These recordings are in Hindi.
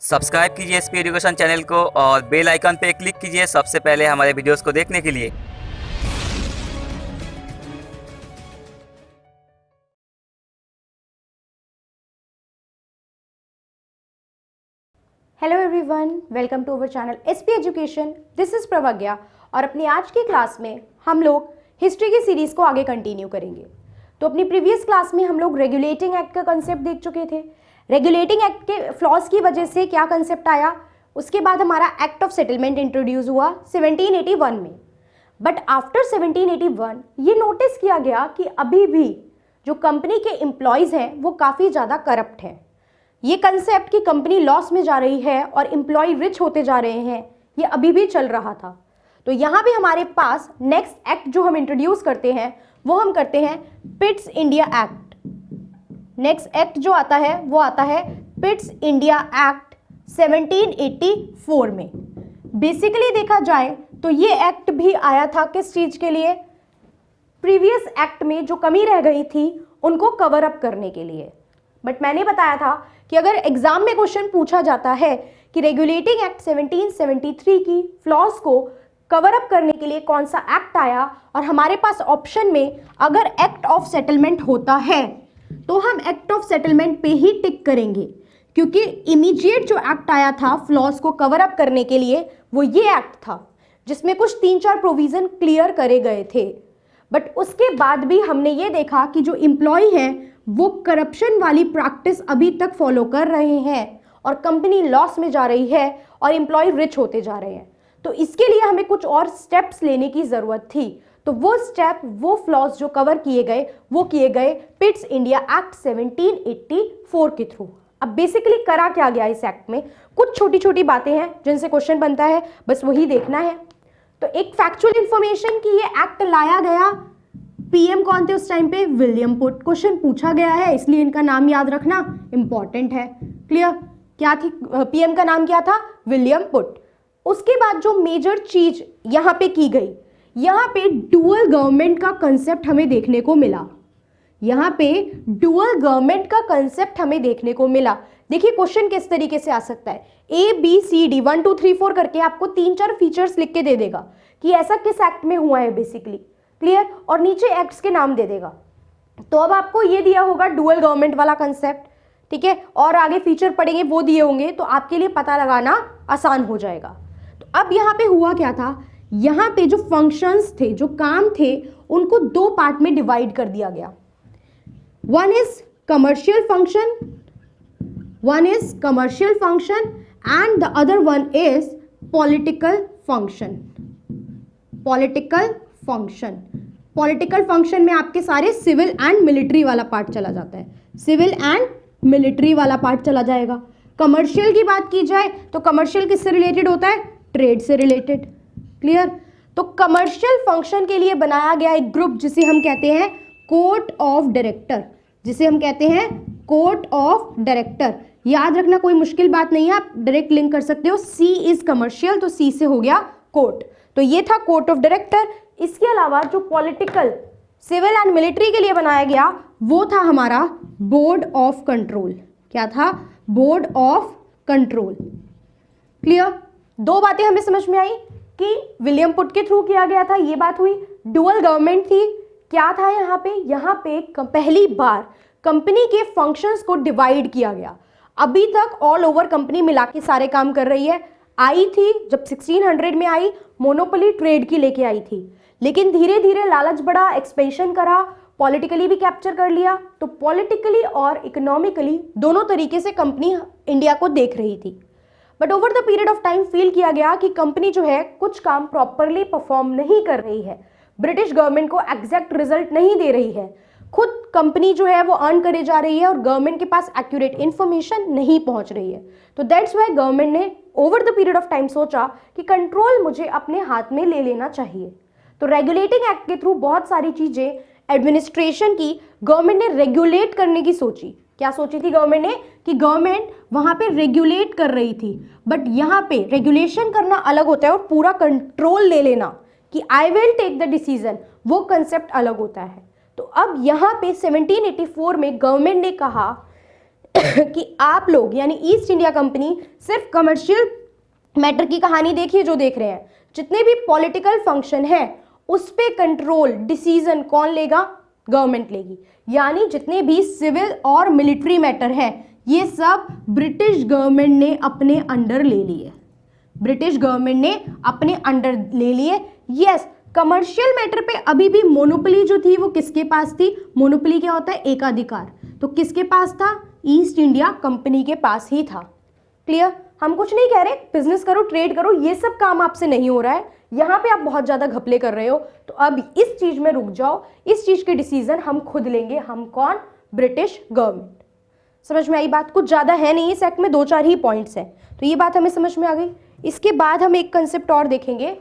सब्सक्राइब कीजिए एसपी एजुकेशन चैनल को और बेल आइकन पे क्लिक कीजिए सबसे पहले हमारे वीडियोस को देखने के लिए। Hello everyone, welcome to our channel SP education. This is Pravagya और अपनी आज की क्लास में हम लोग हिस्ट्री की सीरीज को आगे कंटिन्यू करेंगे। तो अपनी प्रीवियस क्लास में हम लोग रेगुलेटिंग एक्ट का कंसेप्ट देख चुके थे। रेगुलेटिंग एक्ट के फ्लॉज की वजह से क्या कंसेप्ट आया, उसके बाद हमारा एक्ट ऑफ सेटलमेंट इंट्रोड्यूस हुआ 1781 में। बट आफ्टर 1781 ये नोटिस किया गया कि अभी भी जो कंपनी के एम्प्लॉयज़ हैं वो काफ़ी ज़्यादा करप्ट हैं। ये कंसेप्ट कि कंपनी लॉस में जा रही है और एम्प्लॉय रिच होते जा रहे हैं, ये अभी भी चल रहा था। तो यहाँ भी हमारे पास नेक्स्ट एक्ट जो हम इंट्रोड्यूस करते हैं वो हम करते हैं Pitt's India act. Next act जो आता है वो आता है पिट्स इंडिया एक्ट 1784 में। बेसिकली देखा जाए तो ये एक्ट भी आया था किस चीज़ के लिए, प्रीवियस एक्ट में जो कमी रह गई थी उनको कवर अप करने के लिए। बट मैंने बताया था कि अगर एग्जाम में क्वेश्चन पूछा जाता है कि रेगुलेटिंग एक्ट 1773 की फ्लॉज को कवर अप करने के लिए कौन सा एक्ट आया, और हमारे पास ऑप्शन में अगर एक्ट ऑफ सेटलमेंट होता है तो हम एक्ट ऑफ सेटलमेंट पे ही टिक करेंगे, क्योंकि इमीडिएट जो एक्ट आया था फ्लॉज को कवर अप करने के लिए वो ये एक्ट था जिसमें कुछ 3-4 प्रोविजन क्लियर करे गए थे। बट उसके बाद भी हमने ये देखा कि जो एम्प्लॉय हैं वो करप्शन वाली प्रैक्टिस अभी तक फॉलो कर रहे हैं और कंपनी लॉस में जा रही है और एम्प्लॉय रिच होते जा रहे हैं। तो इसके लिए हमें कुछ और स्टेप्स लेने की ज़रूरत थी। तो वो स्टेप, वो फ्लॉज जो कवर किए गए वो किए गए पिट्स इंडिया एक्ट 1784 के थ्रू। अब बेसिकली करा क्या गया इस एक्ट में, कुछ छोटी छोटी बातें हैं जिनसे क्वेश्चन बनता है, बस वही देखना है। तो एक फैक्चुअल इंफॉर्मेशन कि ये एक्ट लाया गया, पीएम कौन थे उस टाइम पे, विलियम पुट। क्वेश्चन पूछा गया है इसलिए इनका नाम याद रखना इंपॉर्टेंट है। क्लियर, क्या थी पीएम का नाम, क्या था, विलियम पुट। उसके बाद जो मेजर चीज यहाँ पे की गई, यहाँ पे डुअल गवर्नमेंट का कंसेप्ट हमें देखने को मिला। यहाँ पे डुअल गवर्नमेंट का कंसेप्ट हमें देखने को मिला। देखिए क्वेश्चन किस तरीके से आ सकता है, ABCD 1 2 3 4 करके आपको 3-4 फीचर्स लिख के दे देगा कि ऐसा किस एक्ट में हुआ है बेसिकली। क्लियर, और नीचे एक्ट्स के नाम दे देगा। तो अब आपको ये दिया होगा डुअल गवर्नमेंट वाला कंसेप्ट, ठीक है, और आगे फीचर पढ़ेंगे वो दिए होंगे, तो आपके लिए पता लगाना आसान हो जाएगा। तो अब यहाँ पे हुआ क्या था, यहाँ पे जो फंक्शंस थे, जो काम थे, उनको 2 पार्ट में डिवाइड कर दिया गया। One is commercial function and the other one is political function में आपके सारे सिविल एंड मिलिट्री वाला पार्ट चला जाता है, चला जाएगा। कमर्शियल की बात की जाए तो कमर्शियल किससे रिलेटेड होता है, ट्रेड से रिलेटेड। क्लियर, तो कमर्शियल फंक्शन के लिए बनाया गया एक ग्रुप जिसे हम कहते हैं कोर्ट ऑफ डायरेक्टर, याद रखना कोई मुश्किल बात नहीं है, आप डायरेक्ट लिंक कर सकते हो। C इज कमर्शियल तो C से हो गया कोर्ट, तो ये था कोर्ट ऑफ डायरेक्टर। इसके अलावा जो पॉलिटिकल, सिविल एंड मिलिट्री के लिए बनाया गया वो था हमारा बोर्ड ऑफ कंट्रोल। क्या था, बोर्ड ऑफ कंट्रोल। क्लियर, 2 बातें हमें समझ में आई कि विलियम पुट के थ्रू किया गया था, ये बात हुई। डुअल गवर्नमेंट थी, क्या था यहाँ पे पहली बार कंपनी के फंक्शंस को डिवाइड किया गया। अभी तक ऑल ओवर कंपनी मिला के सारे काम कर रही है। आई थी जब 1600 में आई, मोनोपोली ट्रेड की लेके आई थी, लेकिन धीरे धीरे लालच बढ़ा, एक्सपेंशन करा, पॉलिटिकली भी कैप्चर कर लिया। तो पॉलिटिकली और इकोनॉमिकली दोनों तरीके से कंपनी इंडिया को देख रही थी। But over the period of time feel किया गया कि कंपनी जो है कुछ काम प्रॉपरली परफॉर्म नहीं कर रही है, ब्रिटिश गवर्नमेंट को एग्जैक्ट रिजल्ट नहीं दे रही है, खुद कंपनी जो है वो अर्न करे जा रही है और गवर्नमेंट के पास एक्यूरेट इंफॉर्मेशन नहीं पहुंच रही है। तो दैट्स वाई गवर्नमेंट ने over the period of time सोचा कि कंट्रोल मुझे अपने हाथ में ले लेना चाहिए। तो रेगुलेटिंग एक्ट के थ्रू बहुत सारी चीजें एडमिनिस्ट्रेशन की गवर्नमेंट ने रेगुलेट करने की सोची। क्या सोची थी गवर्नमेंट ने, कि गवर्नमेंट वहां पे रेगुलेट कर रही थी, बट यहाँ पे रेगुलेशन करना अलग होता है और पूरा कंट्रोल ले लेना कि I will take the decision, वो कंसेप्ट अलग होता है। तो अब यहाँ पे 1784 में गवर्नमेंट ने कहा कि आप लोग यानी ईस्ट इंडिया कंपनी सिर्फ कमर्शियल मैटर की कहानी देखिए जो देख रहे हैं, जितने भी पॉलिटिकल फंक्शन है उस पे कंट्रोल डिसीजन कौन लेगा, गवर्नमेंट लेगी। यानी जितने भी सिविल और मिलिट्री मैटर हैं ये सब ब्रिटिश गवर्नमेंट ने अपने अंडर ले लिए, ब्रिटिश गवर्नमेंट ने अपने अंडर ले लिए। यस, कमर्शियल मैटर पे अभी भी मोनोपोली जो थी वो किसके पास थी, मोनोपोली क्या होता है, एकाधिकार, तो किसके पास था, ईस्ट इंडिया कंपनी के पास ही था। क्लियर, हम कुछ नहीं कह रहे बिजनेस करो ट्रेड करो, ये सब काम आपसे नहीं हो रहा है, यहाँ पे आप बहुत ज्यादा घपले कर रहे हो, तो अब इस चीज में रुक जाओ, इस चीज के डिसीजन हम खुद लेंगे। हम कौन, ब्रिटिश गवर्नमेंट। समझ में आई बात, कुछ ज्यादा है नहीं, इस एक्ट में 2-4 ही पॉइंट्स हैं, तो ये बात हमें समझ में आ गई। इसके बाद हम एक कंसेप्ट और देखेंगे,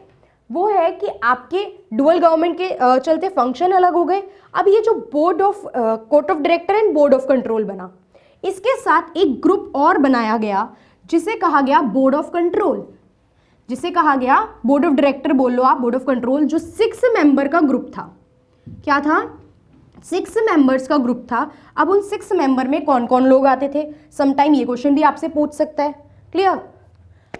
वो है कि आपके डुअल गवर्नमेंट के चलते फंक्शन अलग हो गए। अब ये जो board of court of director and board of control बना, इसके साथ एक ग्रुप और बनाया गया जिसे कहा गया बोर्ड ऑफ कंट्रोल, जिसे कहा गया बोर्ड ऑफ डायरेक्टर बोल लो आप, बोर्ड ऑफ कंट्रोल, जो 6 मेंबर का ग्रुप था। क्या था, 6 मेंबर्स का ग्रुप था। अब उन 6 मेंबर में कौन कौन लोग आते थे, समटाइम ये क्वेश्चन भी आपसे पूछ सकता है। क्लियर,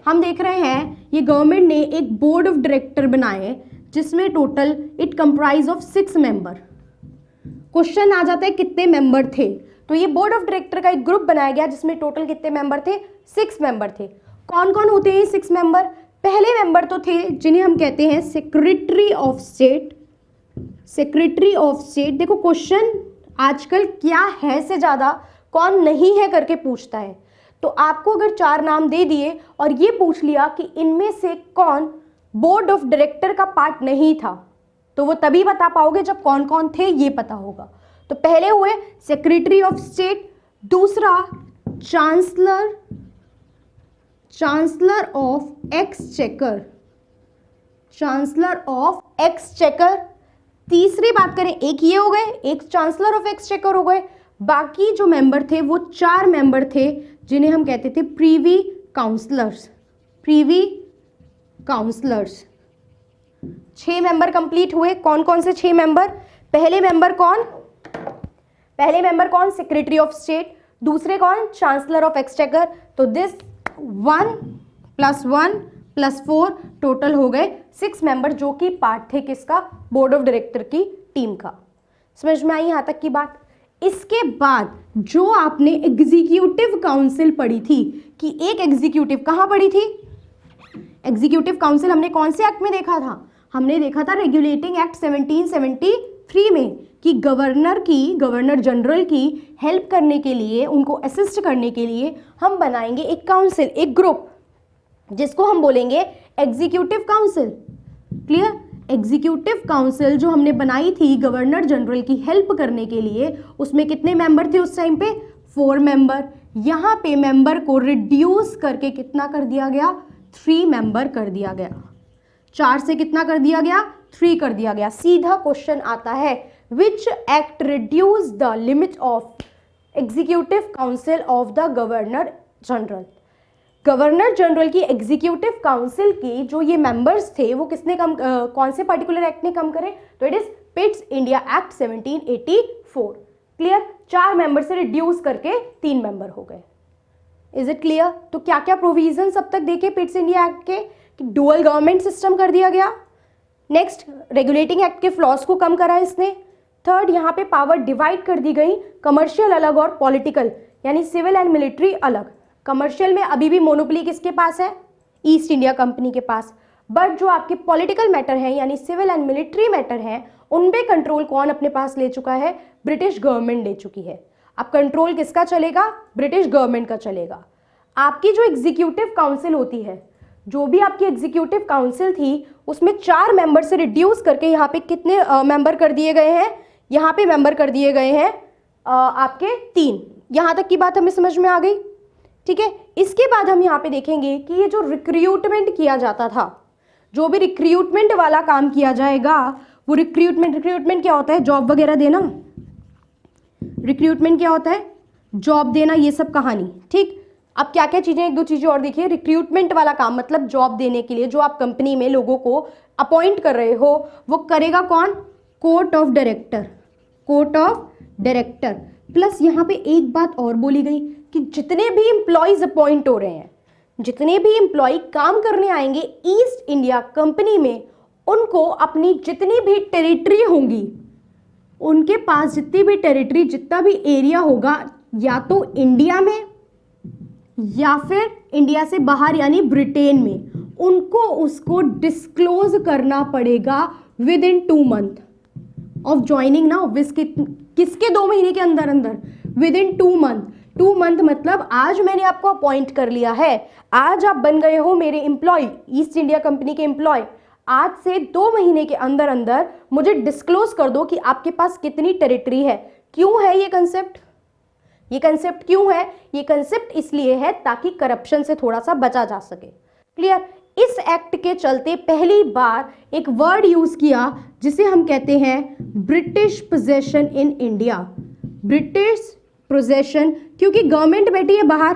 हम देख रहे हैं ये गवर्नमेंट ने एक बोर्ड ऑफ डायरेक्टर बनाए जिसमें total it comprise of 6 member. Question आ जाता है कितने मेंबर थे, तो ये बोर्ड ऑफ डायरेक्टर का एक ग्रुप बनाया गया जिसमें टोटल कितने मेंबर थे, 6 मेंबर थे। कौन कौन होते हैं 6 मेंबर, पहले मेंबर तो थे जिन्हें हम कहते हैं secretary of state. Secretary of state, देखो क्वेश्चन आजकल क्या है से ज्यादा कौन नहीं है करके पूछता है, तो आपको अगर 4 नाम दे दिए और ये पूछ लिया कि इनमें से कौन बोर्ड ऑफ डायरेक्टर का पार्ट नहीं था, तो वो तभी बता पाओगे जब कौन कौन थे ये पता होगा। तो पहले हुए सेक्रेटरी ऑफ स्टेट, दूसरा chancellor, chancellor of exchequer, chancellor of exchequer. तीसरी बात करें, एक ये हो गए, एक चांसलर ऑफ एक्सचेकर हो गए। बाकी जो मेंबर थे वो 4 मेंबर थे जिन्हें हम कहते थे privy counsellors, privy counsellors. 6 member complete हुए। कौन कौन से 6 मेंबर, पहले मेंबर कौन, पहले मेंबर कौन, सेक्रेटरी ऑफ स्टेट, दूसरे कौन, चांसलर ऑफ एक्सचेकर। तो दिस 1 + 1 + 4 टोटल हो गए 6 मेंबर जो कि पार्ट थे किसका, बोर्ड ऑफ डायरेक्टर की टीम का। समझ में आई यहाँ तक की बात। इसके बाद जो आपने एग्जीक्यूटिव काउंसिल पढ़ी थी, कि एक एग्जीक्यूटिव कहाँ पढ़ी थी, एग्जीक्यूटिव काउंसिल हमने कौन से एक्ट में देखा था, हमने देखा था रेगुलेटिंग एक्ट 1773 में, कि गवर्नर की, गवर्नर जनरल की हेल्प करने के लिए, उनको असिस्ट करने के लिए हम बनाएंगे एक काउंसिल, एक ग्रुप जिसको हम बोलेंगे executive council. Clear, executive council जो हमने बनाई थी गवर्नर जनरल की हेल्प करने के लिए, उसमें कितने मेंबर थे उस टाइम पे, 4 मेंबर। यहाँ पे मेंबर को रिड्यूस करके कितना कर दिया गया, 3 मेंबर कर दिया गया। 4 से कितना कर दिया गया, 3 कर दिया गया। सीधा क्वेश्चन आता है, which act reduce the limit of executive council of the governor general. Governor general की एग्जीक्यूटिव काउंसिल की जो ये मेंबर्स थे वो किसने कम, कौन से पर्टिकुलर एक्ट ने कम करे, तो it is Pitt's India act 1784। Clear, 4 member से रिड्यूस करके 3 मेंबर हो गए। Is it clear. तो क्या क्या प्रोविजन अब तक देखे पिट्स इंडिया एक्ट के, कि डुअल गवर्नमेंट सिस्टम कर दिया गया। नेक्स्ट, रेगुलेटिंग एक्ट के फ्लॉज को कम करा इसने। थर्ड, यहाँ पे पावर डिवाइड कर दी गई, कमर्शियल अलग और पॉलिटिकल, यानी सिविल एंड मिलिट्री अलग। कमर्शियल में अभी भी मोनोपोली किसके पास है, ईस्ट इंडिया कंपनी के पास, बट जो आपके पॉलिटिकल मैटर हैं यानी सिविल एंड मिलिट्री मैटर हैं उन पे कंट्रोल कौन अपने पास ले चुका है, ब्रिटिश गवर्नमेंट ले चुकी है। अब कंट्रोल किसका चलेगा, ब्रिटिश गवर्नमेंट का चलेगा। आपकी जो एग्जीक्यूटिव काउंसिल होती है, जो भी आपकी एग्जीक्यूटिव काउंसिल थी उसमें 4 मेंबर से रिड्यूस करके यहाँ पे कितने मेंबर कर दिए गए हैं, यहाँ पे मेंबर कर दिए गए हैं आपके 3। यहाँ तक की बात हमें समझ में आ गई। ठीक है, इसके बाद हम यहाँ पे देखेंगे कि ये जो रिक्रूटमेंट किया जाता था, जो भी रिक्रूटमेंट वाला काम किया जाएगा वो रिक्रूटमेंट क्या होता है, जॉब वगैरह देना। रिक्रूटमेंट क्या होता है, जॉब देना, ये सब कहानी। ठीक, अब क्या क्या चीजें, 1-2 चीजें और देखिए। रिक्रूटमेंट वाला काम मतलब जॉब देने के लिए जो आप कंपनी में लोगों को अपॉइंट कर रहे हो वो करेगा कौन, court of director, court of director. Plus यहाँ पे एक बात और बोली गई कि जितने भी एम्प्लॉयज अपॉइंट हो रहे हैं, जितने भी एम्प्लॉय काम करने आएंगे ईस्ट इंडिया कंपनी में, उनको अपनी जितनी भी टेरिटरी होंगी, उनके पास जितनी भी टेरिटरी, जितना भी एरिया होगा, या तो इंडिया में या फिर इंडिया से बाहर यानी ब्रिटेन में, उनको उसको डिस्क्लोज करना पड़ेगा with in 2 month of joining ना। किसके 2 महीने के अंदर अंदर, विद इन 2 मंथ। 2 मंथ मतलब आज मैंने आपको अपॉइंट कर लिया है, आज आप बन गए हो मेरे एम्प्लॉय, ईस्ट इंडिया कंपनी के एम्प्लॉय, आज से 2 महीने के अंदर अंदर मुझे डिस्क्लोज कर दो कि आपके पास कितनी टेरिटरी है। क्यों है ये कंसेप्ट? ये कंसेप्ट क्यों है? ये कंसेप्ट इसलिए है ताकि करप्शन से थोड़ा सा बचा जा सके। क्लियर? इस एक्ट के चलते पहली बार एक वर्ड यूज किया जिसे हम कहते हैं British possession in India. British possession, क्योंकि गवर्नमेंट बैठी है बाहर,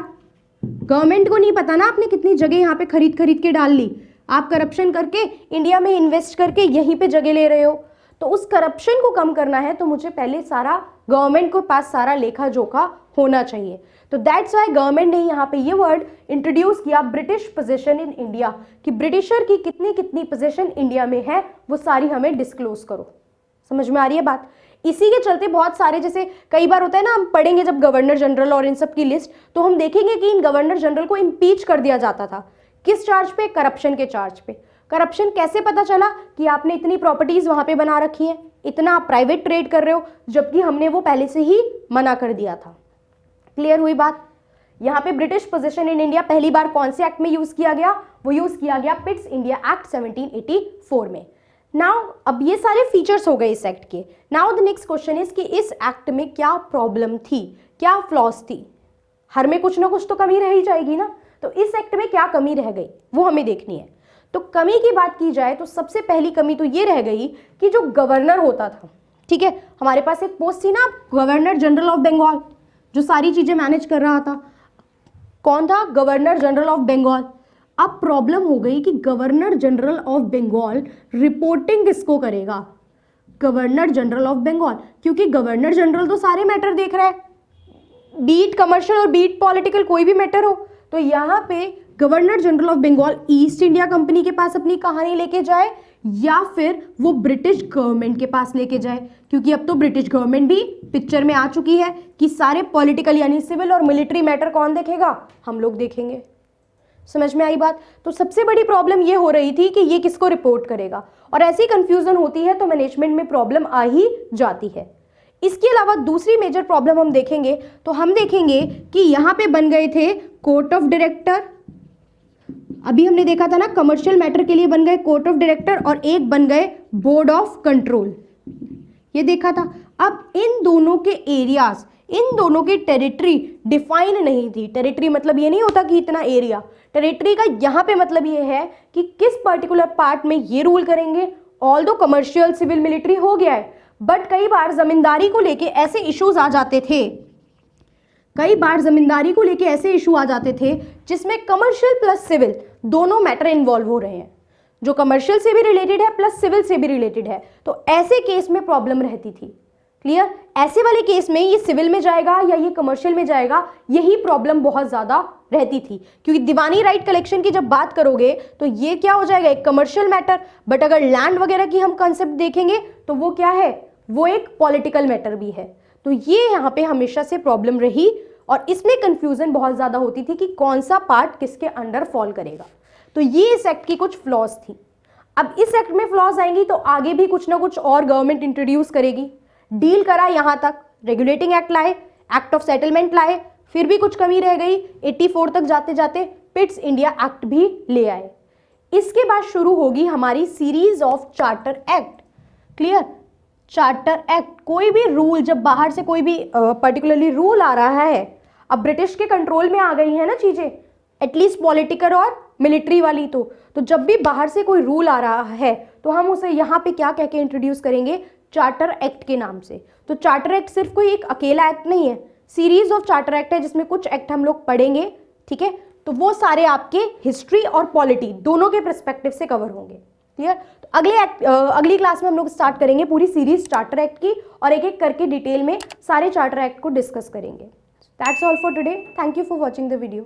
गवर्नमेंट को नहीं पता ना आपने कितनी जगह यहाँ पे खरीद खरीद के डाल ली। आप करप्शन करके इंडिया में इन्वेस्ट करके यहीं पे जगह ले रहे हो, तो उस करप्शन को कम करना है तो मुझे पहले सारा गवर्नमेंट को पास सारा लेखा जोखा होना चाहिए। तो दैट्स वाई गवर्नमेंट ने यहाँ पे ये वर्ड इंट्रोड्यूस किया, ब्रिटिश पोजीशन इन इंडिया, कि ब्रिटिशर की कितनी कितनी पोजीशन इंडिया में है वो सारी हमें डिस्क्लोज करो। समझ में आ रही है बात? इसी के चलते बहुत सारे, जैसे कई बार होता है ना, हम पढ़ेंगे जब गवर्नर जनरल और इन सब की लिस्ट, तो हम देखेंगे कि इन गवर्नर जनरल को इम्पीच कर दिया जाता था। किस चार्ज पे? करप्शन के चार्ज पे। करप्शन कैसे पता चला? कि आपने इतनी प्रॉपर्टीज वहां पे बना रखी हैं, इतना आप प्राइवेट ट्रेड कर रहे हो, जबकि हमने वो पहले से ही मना कर दिया था। क्लियर हुई बात? यहाँ पे ब्रिटिश पोजीशन इन इंडिया पहली बार कौन से एक्ट में यूज किया गया? वो यूज किया गया पिट्स इंडिया एक्ट 1784 में। नाउ अब ये सारे फीचर्स हो गए इस एक्ट के। Now the next question is कि इस एक्ट में क्या प्रॉब्लम थी, क्या फ्लॉज थी? हर में कुछ ना कुछ तो कमी रह ही जाएगी ना, तो इस एक्ट में क्या कमी रह गई वो हमें देखनी है। तो कमी की बात की जाए तो सबसे पहली कमी तो ये रह गई कि जो गवर्नर होता था, ठीक है, हमारे पास एक पोस्ट थी ना, गवर्नर जनरल ऑफ बंगाल, जो सारी चीजें मैनेज कर रहा था। कौन था? Governor general of Bengal. अब प्रॉब्लम हो गई कि governor general of Bengal reporting किसको करेगा? गवर्नर जनरल ऑफ बंगाल, क्योंकि गवर्नर जनरल तो सारे मैटर देख रहा है, बीट कमर्शियल और बीट पॉलिटिकल, कोई भी मैटर हो। तो यहाँ पे governor general of Bengal East India Company के पास अपनी कहानी लेके जाए या फिर वो ब्रिटिश गवर्नमेंट के पास लेके जाए, क्योंकि अब तो ब्रिटिश गवर्नमेंट भी पिक्चर में आ चुकी है कि सारे पॉलिटिकल यानी सिविल और मिलिट्री मैटर कौन देखेगा? हम लोग देखेंगे। समझ में आई बात? तो सबसे बड़ी प्रॉब्लम ये हो रही थी कि ये किसको रिपोर्ट करेगा, और ऐसी कंफ्यूजन होती है तो मैनेजमेंट में प्रॉब्लम आ ही जाती है। इसके अलावा दूसरी मेजर प्रॉब्लम हम देखेंगे तो हम देखेंगे कि यहाँ पे बन गए थे कोर्ट ऑफ डायरेक्टर। अभी हमने देखा था ना, कमर्शियल मैटर के लिए बन गए कोर्ट ऑफ डायरेक्टर और एक बन गए बोर्ड ऑफ कंट्रोल, ये देखा था। अब इन दोनों के एरियाज, इन दोनों की टेरिटरी डिफाइन नहीं थी। टेरिटरी मतलब ये नहीं होता कि इतना एरिया, टेरिटरी का यहाँ पे मतलब ये है कि किस पर्टिकुलर पार्ट में ये रूल करेंगे। ऑल दो कमर्शियल सिविल मिलिट्री हो गया है, बट कई बार जमींदारी को लेके ऐसे इश्यूज आ जाते थे, कई बार जमींदारी को लेके ऐसे इशू आ जाते थे जिसमें कमर्शियल प्लस सिविल दोनों मैटर इन्वॉल्व हो रहे हैं, जो कमर्शियल से भी रिलेटेड है प्लस सिविल से भी रिलेटेड है, तो ऐसे केस में प्रॉब्लम रहती थी। क्लियर? ऐसे वाले केस में ये सिविल में जाएगा या ये कमर्शियल में जाएगा, यही प्रॉब्लम बहुत ज्यादा रहती थी, क्योंकि दीवानी राइट कलेक्शन की जब बात करोगे तो ये क्या हो जाएगा, एक कमर्शियल मैटर, बट अगर लैंड वगैरह की हम कंसेप्ट देखेंगे तो वो क्या है, वो एक पॉलिटिकल मैटर भी है। तो ये यहाँ पे हमेशा से प्रॉब्लम रही और इसमें कंफ्यूजन बहुत ज्यादा होती थी कि कौन सा पार्ट किसके अंडर फॉल करेगा। तो ये इस एक्ट की कुछ फ्लॉज थी। अब इस एक्ट में फ्लॉज आएंगी तो आगे भी कुछ ना कुछ और गवर्नमेंट इंट्रोड्यूस करेगी। डील करा यहां तक, रेगुलेटिंग एक्ट लाए, एक्ट ऑफ सेटलमेंट लाए, फिर भी कुछ कमी रह गई, 84 तक जाते जाते पिट्स इंडिया एक्ट भी ले आए। इसके बाद शुरू होगी हमारी series of charter act. Clear? Charter act, कोई भी रूल जब बाहर से कोई भी पर्टिकुलरली रूल आ रहा है, अब ब्रिटिश के कंट्रोल में आ गई है ना चीजें, एटलीस्ट पॉलिटिकल और मिलिट्री वाली, तो जब भी बाहर से कोई रूल आ रहा है तो हम उसे यहाँ पे क्या कह के इंट्रोड्यूस करेंगे, चार्टर एक्ट के नाम से। तो चार्टर एक्ट सिर्फ कोई एक अकेला एक्ट नहीं है, सीरीज ऑफ चार्टर एक्ट है जिसमें कुछ एक्ट हम लोग पढ़ेंगे, ठीक है, तो वो सारे आपके हिस्ट्री और पॉलिटी दोनों के पर्सपेक्टिव से कवर होंगे। क्लियर? तो अगली क्लास में हम लोग स्टार्ट करेंगे पूरी सीरीज चार्टर एक्ट की और एक एक करके डिटेल में सारे चार्टर एक्ट को डिस्कस करेंगे। That's all for today, thank you for watching the video.